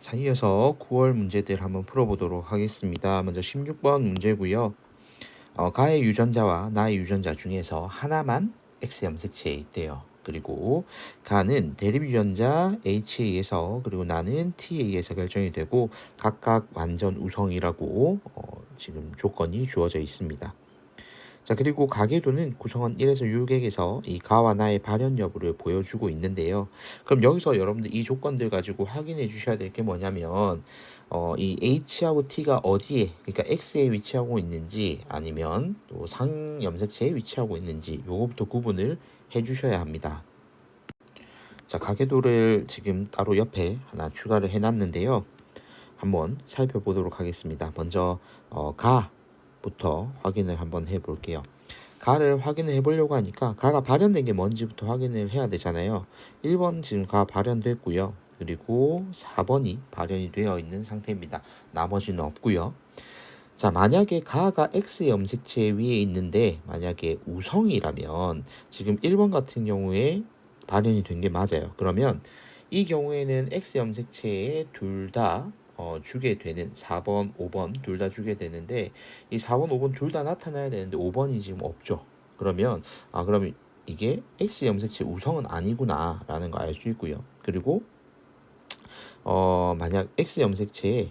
자, 이어서 9월 문제들 한번 풀어보도록 하겠습니다. 먼저 16번 문제고요. 가의 유전자와 나의 유전자 중에서 하나만 X 염색체에 있대요. 그리고 가는 대립 유전자 H에 의해서 그리고 나는 T에 의해서 결정이 되고 각각 완전 우성이라고 지금 조건이 주어져 있습니다. 자, 그리고 가계도는 구성원 1에서 6에서 이 가와 나의 발현 여부를 보여주고 있는데요. 그럼 여기서 여러분들 이 조건들 가지고 확인해 주셔야 될 게 뭐냐면 이 H하고 T가 어디에, 그러니까 X에 위치하고 있는지 아니면 또 상염색체에 위치하고 있는지 요거부터 구분을 해 주셔야 합니다. 자, 가계도를 지금 따로 옆에 하나 추가를 해 놨는데요. 한번 살펴보도록 하겠습니다. 먼저 가부터 확인을 한번 해 볼게요. 가를 확인을 해보려고 하니까 가가 발현된 게 뭔지부터 확인을 해야 되잖아요. 1번 지금 가 발현됐고요. 그리고 4번이 발현이 되어 있는 상태입니다. 나머지는 없고요. 자, 만약에 가가 X 염색체 위에 있는데 만약에 우성이라면 지금 1번 같은 경우에 발현이 된 게 맞아요. 그러면 이 경우에는 X 염색체에 둘 다 주게 되는 4번, 5번 둘 다 주게 되는데 이 4번, 5번 둘 다 나타나야 되는데 5번이 지금 없죠. 그러면 그러면 이게 X 염색체 우성은 아니구나 라는 거 알 수 있고요. 그리고 만약 X 염색체에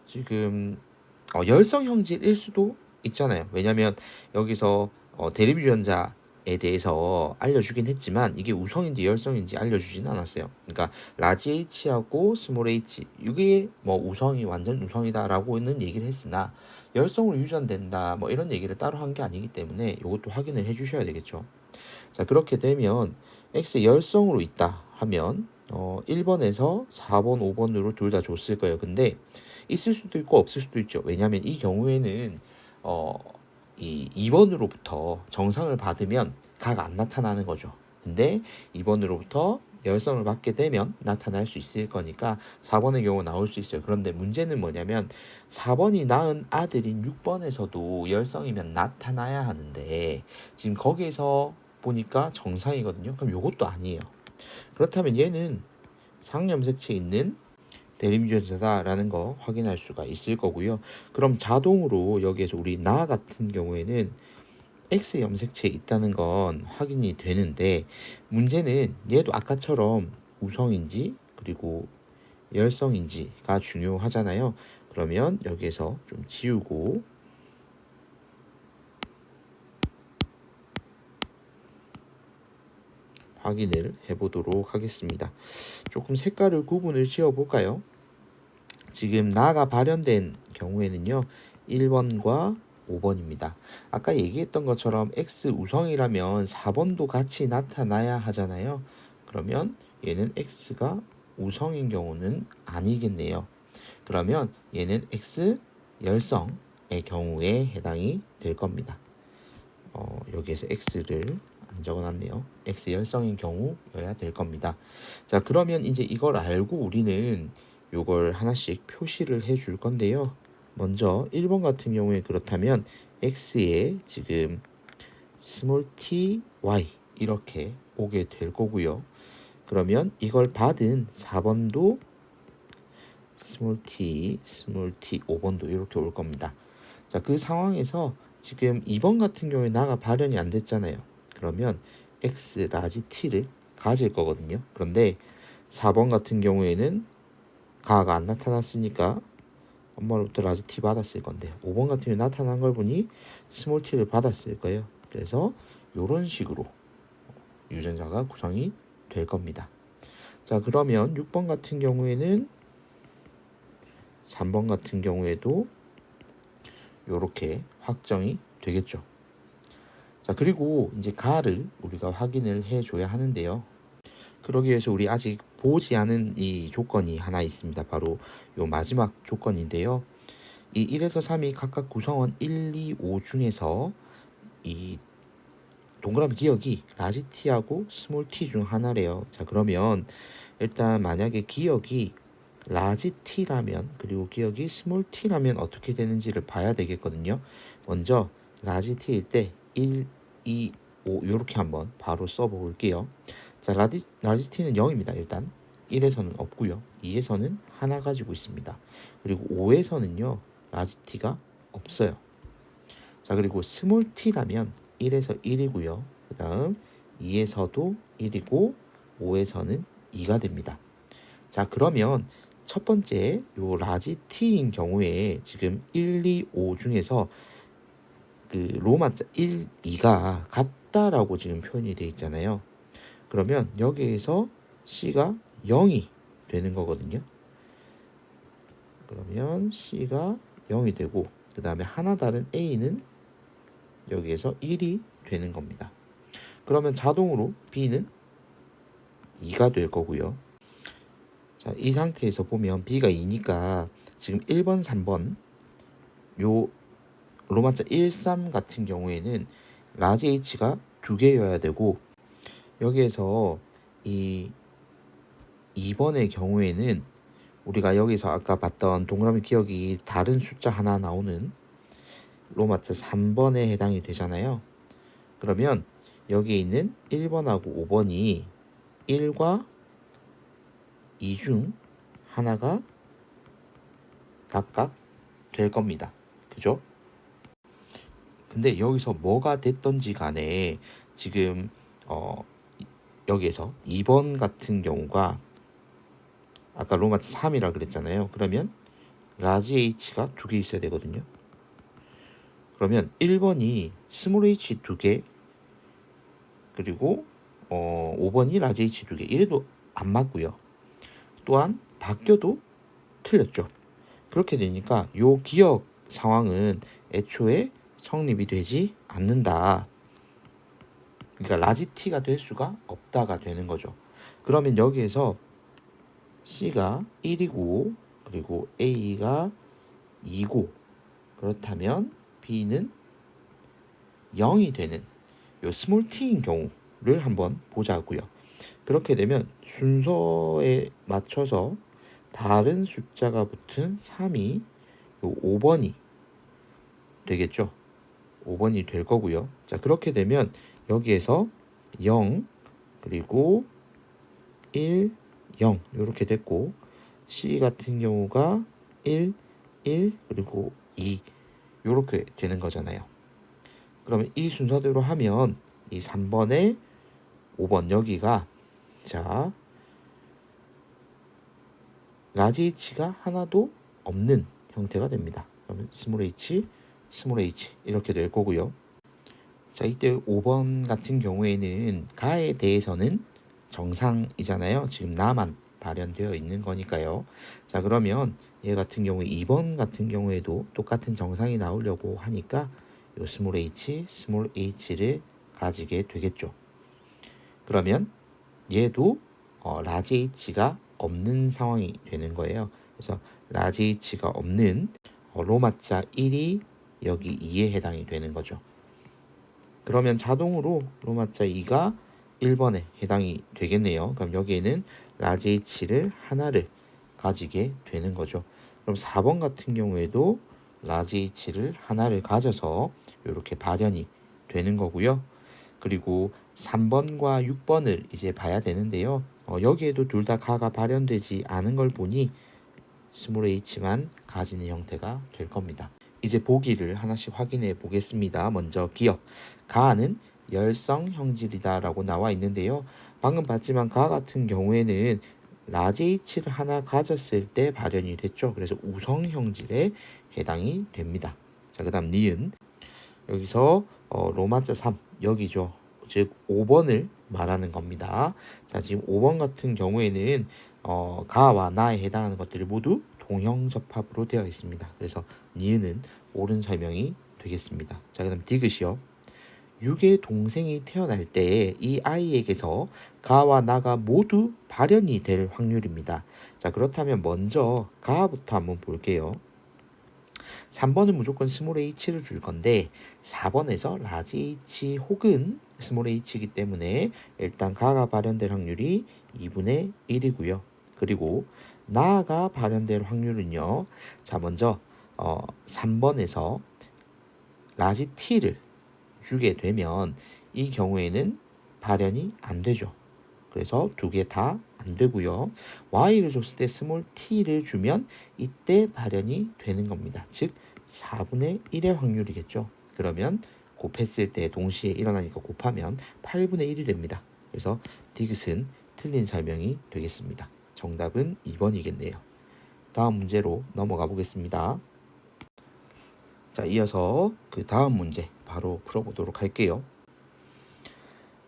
지금 열성 형질일 수도 있잖아요. 왜냐면 여기서 대립 유전자에 대해서 알려주긴 했지만 이게 우성인지 열성인지 알려주진 않았어요. 그러니까 라지 H하고 스몰 h 이게 뭐 우성이 완전 우성이다라고는 얘기를 했으나 열성으로 유전된다 뭐 이런 얘기를 따로 한 게 아니기 때문에 이것도 확인을 해주셔야 되겠죠. 자, 그렇게 되면 X 열성으로 있다 하면 1번에서 4번, 5번으로 둘 다 줬을 거예요. 근데 있을 수도 있고 없을 수도 있죠. 왜냐하면 이 경우에는 이 2번으로부터 정상을 받으면 가가 안 나타나는 거죠. 근데 2번으로부터 열성을 받게 되면 나타날 수 있을 거니까 4번의 경우 나올 수 있어요. 그런데 문제는 뭐냐면 4번이 낳은 아들인 6번에서도 열성이면 나타나야 하는데 지금 거기에서 보니까 정상이거든요. 그럼 이것도 아니에요. 그렇다면 얘는 상염색체에 있는 대립유전자다라는 거 확인할 수가 있을 거고요. 그럼 자동으로 여기에서 우리 나 같은 경우에는 X 염색체에 있다는 건 확인이 되는데 문제는 얘도 아까처럼 우성인지 그리고 열성인지가 중요하잖아요. 그러면 여기에서 좀 지우고 확인을 해보도록 하겠습니다. 조금 색깔을 구분을 지어 볼까요? 지금 나가 발현된 경우에는요 1번과 5번입니다. 아까 얘기했던 것처럼 X 우성이라면 4번도 같이 나타나야 하잖아요. 그러면 얘는 X가 우성인 경우는 아니겠네요. 그러면 얘는 X 열성의 경우에 해당이 될 겁니다. 여기에서 X를 안 적어놨네요. X 열성인 경우여야 될 겁니다. 자, 그러면 이제 이걸 알고 우리는 요걸 하나씩 표시를 해 줄 건데요. 먼저 1번 같은 경우에 그렇다면 X에 지금 스몰 t, y 이렇게 오게 될 거고요. 그러면 이걸 받은 4번도 스몰 t, 5번도 이렇게 올 겁니다. 자, 그 상황에서 지금 2번 같은 경우에 나가 발현이 안 됐잖아요. 그러면 X 라지 T를 가질 거거든요. 그런데 4번 같은 경우에는 가가 안 나타났으니까 엄마로부터 라지 T 받았을 건데 5번 같은 경우에 나타난 걸 보니 스몰 T를 받았을 거예요. 그래서 이런 식으로 유전자가 구성이 될 겁니다. 자, 그러면 6번 같은 경우에는 3번 같은 경우에도 이렇게 확정이 되겠죠. 자, 그리고 이제 가를 우리가 확인을 해줘야 하는데요. 그러기 위해서 우리 아직 보지 않은 이 조건이 하나 있습니다. 바로 요 마지막 조건인데요. 이 1에서 3이 각각 구성원 1, 2, 5 중에서 이 동그라미 기억이 라지 t하고 스몰 t 중 하나래요. 자, 그러면 일단 만약에 기억이 라지 t라면 그리고 기억이 스몰 t라면 어떻게 되는지를 봐야 되겠거든요. 먼저 라지 t일 때 1, 2, 5 이렇게 한번 바로 써볼게요. 자, 라지 t는 0입니다. 일단 1에서는 없고요. 2에서는 하나 가지고 있습니다. 그리고 5에서는요. 라지 t가 없어요. 자, 그리고 스몰 t라면 1에서 1이고요. 그 다음 2에서도 1이고 5에서는 2가 됩니다. 자, 그러면 첫 번째 요 라지 t인 경우에 지금 1, 2, 5 중에서 그 로마자 1, 2가 같다라고 지금 표현이 되어 있잖아요. 그러면 여기에서 C가 0이 되는 거거든요. 그러면 C가 0이 되고 그 다음에 하나 다른 A는 여기에서 1이 되는 겁니다. 그러면 자동으로 B는 2가 될 거고요. 자, 이 상태에서 보면 B가 2니까 지금 1번, 3번 요 로마자 1, 3 같은 경우에는 라지 H가 2개여야 되고 여기에서 이 2번의 경우에는 우리가 여기서 아까 봤던 동그라미 기억이 다른 숫자 하나 나오는 로마자 3번에 해당이 되잖아요. 그러면 여기에 있는 1번하고 5번이 1과 2 중 하나가 각각 될 겁니다. 그죠? 근데 여기서 뭐가 됐던지 간에 지금 여기에서 2번 같은 경우가 아까 로마자 3이라 그랬잖아요. 그러면 라지 H가 2개 있어야 되거든요. 그러면 1번이 스몰 h 2개 그리고 5번이 라지 h 2개 이래도 안 맞고요. 또한 바뀌어도 틀렸죠. 그렇게 되니까 요 기억 상황은 애초에 성립이 되지 않는다. 그러니까 라지 t가 될 수가 없다가 되는 거죠. 그러면 여기에서 C가 1이고 그리고 A가 2고 그렇다면 B는 0이 되는 요 스몰 t인 경우를 한번 보자고요. 그렇게 되면 순서에 맞춰서 다른 숫자가 붙은 3이 요 5번이 되겠죠. 5번이 될 거고요. 자, 그렇게 되면 여기에서 0 그리고 1, 0 이렇게 됐고 C 같은 경우가 1, 1 그리고 2 이렇게 되는 거잖아요. 그러면 이 순서대로 하면 이 3번에 5번 여기가 자 라지 h가 하나도 없는 형태가 됩니다. 그러면 스몰 h, 스몰 h 이렇게 될 거고요. 자, 이때 5번 같은 경우에는 가에 대해서는 정상이잖아요. 지금 나만 발현되어 있는 거니까요. 자, 그러면 얘 같은 경우에 2번 같은 경우에도 똑같은 정상이 나오려고 하니까 요 스몰 h, 스몰 h를 가지게 되겠죠. 그러면 얘도 라지 h가 없는 상황이 되는 거예요. 그래서 라지 h가 없는 로마자 1이 여기 2에 해당이 되는 거죠. 그러면 자동으로 로마자 2가 1번에 해당이 되겠네요. 그럼 여기에는 라지 h를 하나를 가지게 되는 거죠. 그럼 4번 같은 경우에도 라지 h를 하나를 가져서 이렇게 발현이 되는 거고요. 그리고 3번과 6번을 이제 봐야 되는데요. 여기에도 둘 다 가가 발현되지 않은 걸 보니 스몰 h만 가지는 형태가 될 겁니다. 이제 보기를 하나씩 확인해 보겠습니다. 먼저 기억. 가는 열성 형질이다 라고 나와 있는데요. 방금 봤지만 가 같은 경우에는 라지 h를 하나 가졌을 때 발현이 됐죠. 그래서 우성 형질에 해당이 됩니다. 자, 그 다음 니은. 여기서 로마자 3 여기죠. 즉 5번을 말하는 겁니다. 자, 지금 5번 같은 경우에는 가와 나에 해당하는 것들이 모두 동형접합으로 되어 있습니다. 그래서 니은은 옳은 설명이 되겠습니다. 자, 그다음 디귿이요. 6의 동생이 태어날 때 이 아이에게서 가와 나가 모두 발현이 될 확률입니다. 자, 그렇다면 먼저 가부터 한번 볼게요. 3번은 무조건 스몰 h를 줄 건데 4번에서 라지 h 혹은 스몰 h이기 때문에 일단 가가 발현될 확률이 2분의 1이고요. 그리고 나가 발현될 확률은요. 자, 먼저 3번에서 라지 t를 주게 되면 이 경우에는 발현이 안 되죠. 그래서 두 개 다 안 되고요. y를 줬을 때 스몰 t를 주면 이때 발현이 되는 겁니다. 즉 4분의 1의 확률이겠죠. 그러면 곱했을 때 동시에 일어나니까 곱하면 8분의 1이 됩니다. 그래서 디귿은 틀린 설명이 되겠습니다. 정답은 2번이겠네요. 다음 문제로 넘어가 보겠습니다. 자, 이어서 그 다음 문제 바로 풀어보도록 할게요.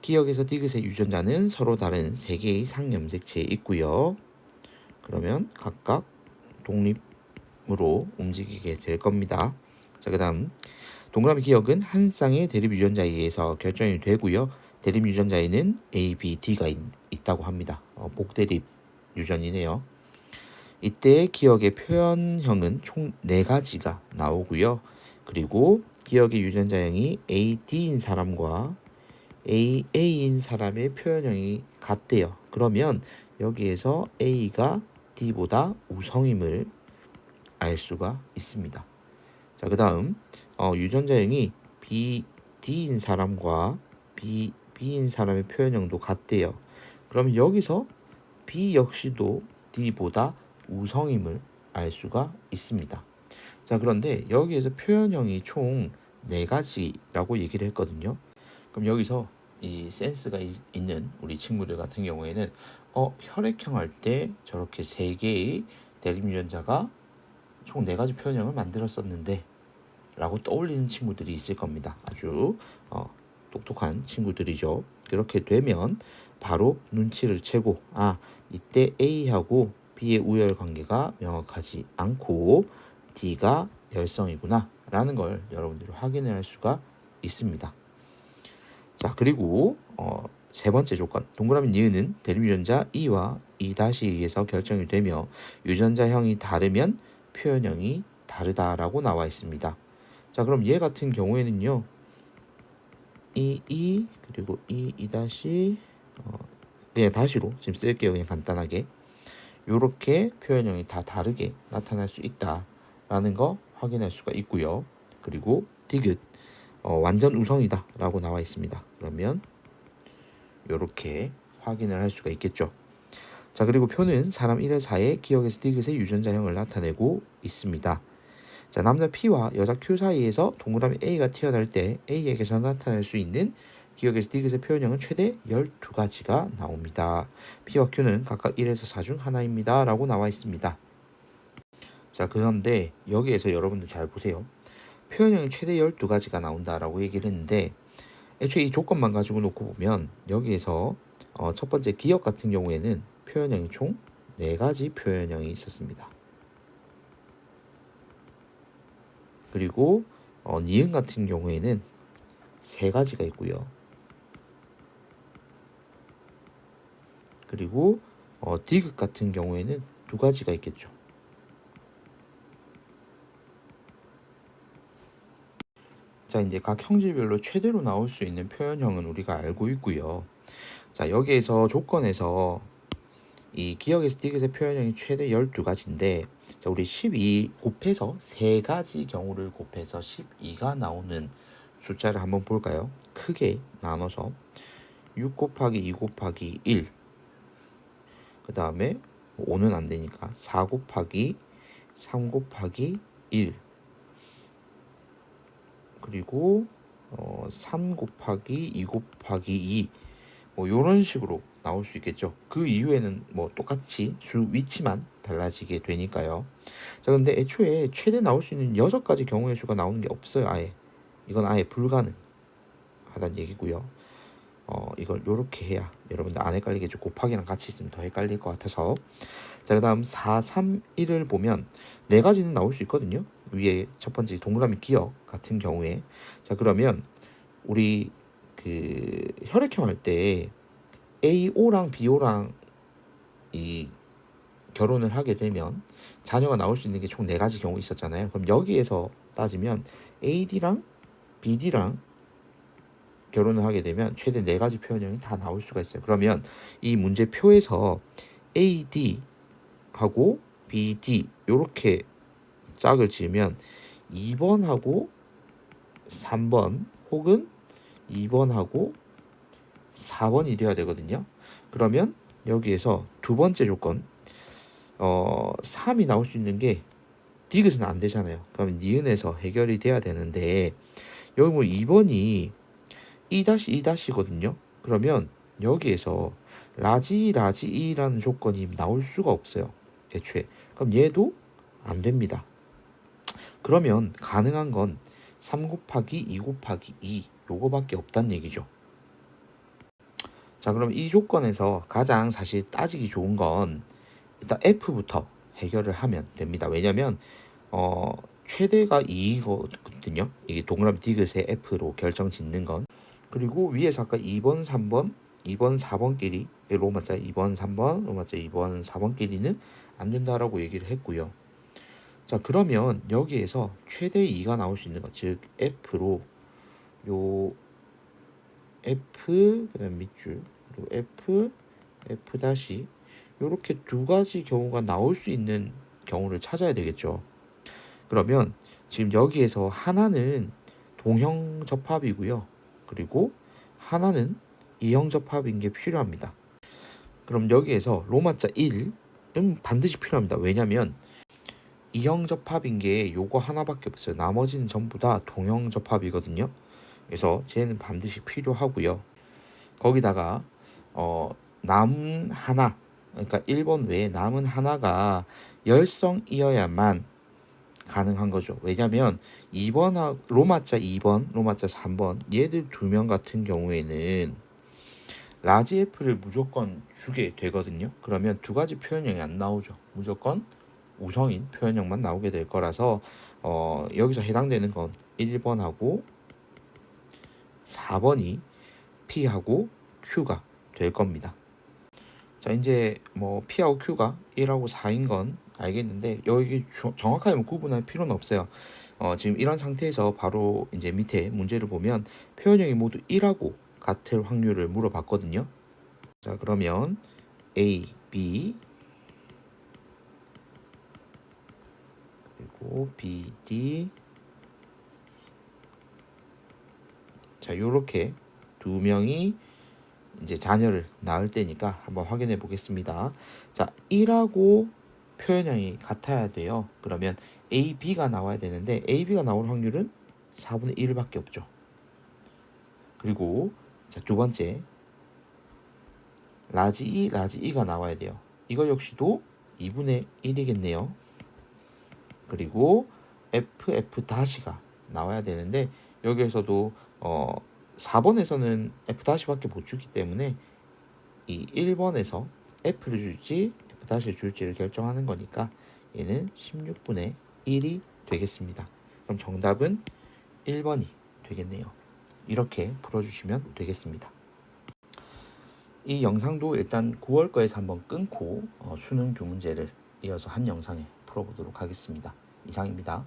기억에서 디귿의 유전자는 서로 다른 세 개의 상염색체에 있고요. 그러면 각각 독립으로 움직이게 될 겁니다. 자, 그 다음 동그라미 기억은 한 쌍의 대립 유전자에 의해서 결정이 되고요. 대립 유전자에는 A, B, D가 있다고 합니다. 복대립 유전이네요. 이때 기억의 표현형은 총 4가지가 나오고요. 그리고 기억의 유전자형이 A, D인 사람과 A인 사람의 표현형이 같대요. 그러면 여기에서 A가 D보다 우성임을 알 수가 있습니다. 자, 그 다음 유전자형이 B, D인 사람과 B인 사람의 표현형도 같대요. 그러면 여기서 B 역시도 D보다 우성임을 알 수가 있습니다. 자, 그런데 여기에서 표현형이 총 4가지라고 얘기를 했거든요. 그럼 여기서 이 센스가 있는 우리 친구들 같은 경우에는 혈액형 할 때 저렇게 3개의 대립 유전자가 총 4가지 표현형을 만들었었는데 라고 떠올리는 친구들이 있을 겁니다. 아주 똑똑한 친구들이죠. 그렇게 되면 바로 눈치를 채고 이때 A하고 B의 우열 관계가 명확하지 않고 D가 열성이구나 라는 걸 여러분들이 확인을 할 수가 있습니다. 자, 그리고 세 번째 조건 동그라미 니은은 대립 유전자 E와 E''에 의해서 결정이 되며 유전자형이 다르면 표현형이 다르다라고 나와 있습니다. 자, 그럼 얘 같은 경우에는요, E 그리고 E'' 그냥 다시로 지금 쓸게요. 그냥 간단하게 요렇게 표현형이 다 다르게 나타날 수 있다라는 거 확인할 수가 있고요. 그리고 디귿 완전 우성이다 라고 나와 있습니다. 그러면 요렇게 확인을 할 수가 있겠죠. 자, 그리고 표는 사람 1의 4의 기억에서 디귿의 유전자형을 나타내고 있습니다. 자, 남자 P와 여자 Q 사이에서 동그라미 A가 튀어나올 때 A에게서 나타날 수 있는 기억에서 디귿의 표현형은 최대 12가지가 나옵니다. P와 Q는 각각 1에서 4 중 하나입니다 라고 나와 있습니다. 자, 그런데 여기에서 여러분들 잘 보세요. 표현형이 최대 12가지가 나온다라고 얘기를 했는데 애초에 이 조건만 가지고 놓고 보면 여기에서 첫 번째 기억 같은 경우에는 표현형이 총 4가지 표현형이 있었습니다. 그리고 니은 같은 경우에는 3가지가 있고요. 그리고 디귿 같은 경우에는 2가지가 있겠죠. 자, 이제 각 형질별로 최대로 나올 수 있는 표현형은 우리가 알고 있고요. 자, 여기에서 조건에서 이 기억에서 디귿의 표현형이 최대 12가지인데 자, 우리 12 곱해서 3가지 경우를 곱해서 12가 나오는 숫자를 한번 볼까요? 크게 나눠서 6 곱하기 2 곱하기 1, 그 다음에 5는 안 되니까 4 곱하기 3 곱하기 1, 그리고 3 곱하기 2 곱하기 2, 뭐 이런 식으로 나올 수 있겠죠. 그 이후에는 뭐 똑같이 수 위치만 달라지게 되니까요. 자, 근데 애초에 최대 나올 수 있는 6가지 경우의 수가 나오는 게 없어요. 아예 이건 아예 불가능하다는 얘기고요. 이걸 요렇게 해야 여러분들 안 헷갈리겠죠. 곱하기랑 같이 있으면 더 헷갈릴 것 같아서. 자, 그 다음 4, 3, 1을 보면 4가지는 나올 수 있거든요. 위에 첫 번째 동그라미 기억 같은 경우에. 자, 그러면 우리 그 혈액형 할 때 AO랑 BO랑 이 결혼을 하게 되면 자녀가 나올 수 있는 게 총 4가지 경우 있었잖아요. 그럼 여기에서 따지면 AD랑 BD랑 결혼을 하게 되면 최대 4가지 표현형이 다 나올 수가 있어요. 그러면 이 문제표에서 AD하고 BD 이렇게 짝을 지으면 2번하고 3번 혹은 2번하고 4번이 돼야 되거든요. 그러면 여기에서 두 번째 조건 3이 나올 수 있는 게 디귿은 안 되잖아요. 그러면 니은에서 해결이 돼야 되는데 여기 뭐 2번이 2-2-거든요. 그러면 여기에서 라지라지이라는 조건이 나올 수가 없어요. 애초에. 그럼 얘도 안 됩니다. 그러면 가능한 건 3 곱하기 2 곱하기 2 요거밖에 없다는 얘기죠. 자, 그럼 이 조건에서 가장 사실 따지기 좋은 건 일단 F부터 해결을 하면 됩니다. 왜냐면 최대가 2거든요. 이게 동그라미 디귿의 F로 결정 짓는 건. 그리고 위에서 아까 2번, 3번, 2번, 4번끼리 로마자 2번, 3번, 로마자 2번, 4번끼리는 안 된다라고 얘기를 했고요. 자, 그러면 여기에서 최대 2가 나올 수 있는 것, 즉 F로 요 F 그다음 밑줄 그리고 F, F 다시 요렇게 두 가지 경우가 나올 수 있는 경우를 찾아야 되겠죠. 그러면 지금 여기에서 하나는 동형 접합이고요. 그리고 하나는 이형 접합인 게 필요합니다. 그럼 여기에서 로마자 1은 반드시 필요합니다. 왜냐면 이형 접합인 게 요거 하나밖에 없어요. 나머지는 전부 다 동형 접합이거든요. 그래서 쟤는 반드시 필요하고요. 거기다가 남은 하나, 그러니까 1번 외에 남은 하나가 열성이어야만 가능한 거죠. 왜냐면 2번 로마자 2번, 로마자 3번 얘들 두 명 같은 경우에는 라지 F를 무조건 주게 되거든요. 그러면 두 가지 표현형이 안 나오죠. 무조건 우성인 표현형만 나오게 될 거라서 여기서 해당되는 건 1번하고 4번이 P하고 Q가 될 겁니다. 자, 이제 뭐 P하고 Q가 1하고 4인 건 알겠는데 여기 정확하게 구분할 필요는 없어요. 지금 이런 상태에서 바로 이제 밑에 문제를 보면 표현형이 모두 1하고 같을 확률을 물어봤거든요. 자, 그러면 A, B 그리고 B, D 자, 요렇게 두 명이 이제 자녀를 낳을 때니까 한번 확인해 보겠습니다. 자, 1하고 표현형이 같아야 돼요. 그러면 A, B가 나와야 되는데 A, B가 나올 확률은 4분의 1밖에 없죠. 그리고 자, 두 번째 라지 E, 라지 E가 나와야 돼요. 이거 역시도 2분의 1이겠네요. 그리고 F, F 다시가 나와야 되는데 여기에서도 4번에서는 F 다시밖에 못 주기 때문에 이 1번에서 F를 줄지 F 다시를 줄지를 결정하는 거니까 얘는 16분의 1이 되겠습니다. 그럼 정답은 1번이 되겠네요. 이렇게 풀어주시면 되겠습니다. 이 영상도 일단 9월 거에서 한번 끊고 수능 두 문제를 이어서 한 영상에 풀어보도록 하겠습니다. 이상입니다.